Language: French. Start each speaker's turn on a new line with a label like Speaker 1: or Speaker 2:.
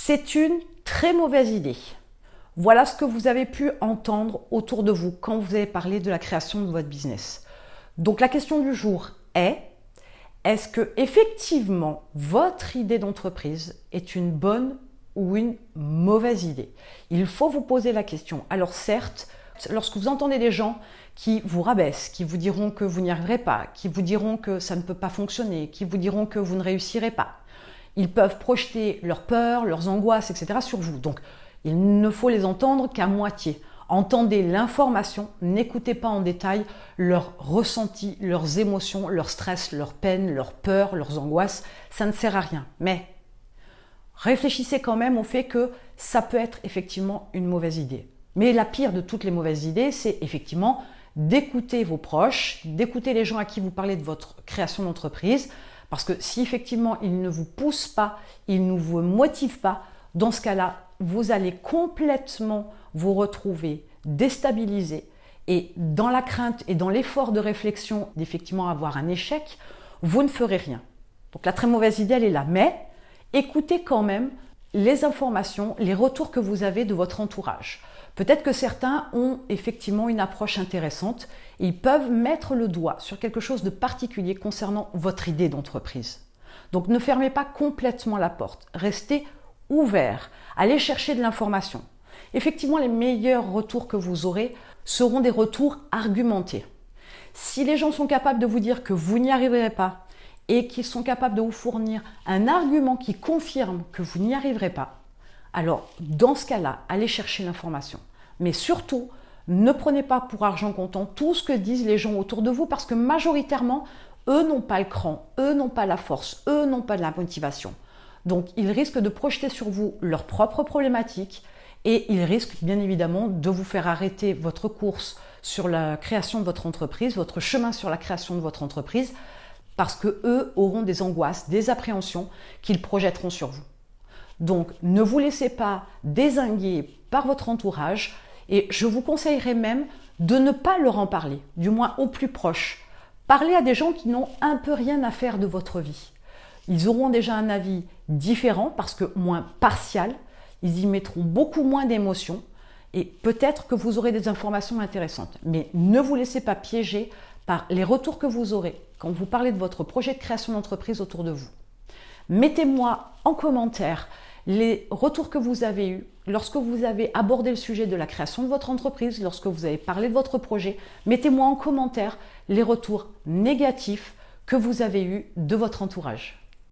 Speaker 1: C'est une très mauvaise idée. Voilà ce que vous avez pu entendre autour de vous quand vous avez parlé de la création de votre business. Donc la question du jour est-ce que effectivement votre idée d'entreprise est une bonne ou une mauvaise idée? Il faut vous poser la question. Alors certes, lorsque vous entendez des gens qui vous rabaissent, qui vous diront que vous n'y arriverez pas, qui vous diront que ça ne peut pas fonctionner, qui vous diront que vous ne réussirez pas, ils peuvent projeter leurs peurs, leurs angoisses, etc. sur vous. Donc, il ne faut les entendre qu'à moitié. Entendez l'information, n'écoutez pas en détail leurs ressentis, leurs émotions, leur stress, leurs peines, leurs peurs, leurs angoisses. Ça ne sert à rien. Mais réfléchissez quand même au fait que ça peut être effectivement une mauvaise idée. Mais la pire de toutes les mauvaises idées, c'est effectivement d'écouter vos proches, d'écouter les gens à qui vous parlez de votre création d'entreprise. Parce que si effectivement ils ne vous poussent pas, ils ne vous motivent pas, dans ce cas-là, vous allez complètement vous retrouver déstabilisé et dans la crainte et dans l'effort de réflexion d'effectivement avoir un échec, vous ne ferez rien. Donc la très mauvaise idée, elle est là. Mais écoutez quand même les informations, les retours que vous avez de votre entourage. Peut-être que certains ont effectivement une approche intéressante et ils peuvent mettre le doigt sur quelque chose de particulier concernant votre idée d'entreprise. Donc ne fermez pas complètement la porte, restez ouvert, allez chercher de l'information. Effectivement, les meilleurs retours que vous aurez seront des retours argumentés. Si les gens sont capables de vous dire que vous n'y arriverez pas et qu'ils sont capables de vous fournir un argument qui confirme que vous n'y arriverez pas, alors dans ce cas-là, allez chercher l'information. Mais surtout, ne prenez pas pour argent comptant tout ce que disent les gens autour de vous parce que majoritairement, eux n'ont pas le cran, eux n'ont pas la force, eux n'ont pas de la motivation. Donc, ils risquent de projeter sur vous leurs propres problématiques et ils risquent bien évidemment de vous faire arrêter votre course sur la création de votre entreprise, votre chemin sur la création de votre entreprise, parce qu'eux auront des angoisses, des appréhensions qu'ils projetteront sur vous. Donc, ne vous laissez pas dézinguer par votre entourage et je vous conseillerais même de ne pas leur en parler, du moins aux plus proches. Parlez à des gens qui n'ont un peu rien à faire de votre vie. Ils auront déjà un avis différent parce que moins partial, ils y mettront beaucoup moins d'émotions et peut-être que vous aurez des informations intéressantes. Mais ne vous laissez pas piéger par les retours que vous aurez quand vous parlez de votre projet de création d'entreprise autour de vous. Mettez-moi en commentaire les retours que vous avez eus lorsque vous avez abordé le sujet de la création de votre entreprise, lorsque vous avez parlé de votre projet. Mettez-moi en commentaire les retours négatifs que vous avez eus de votre entourage.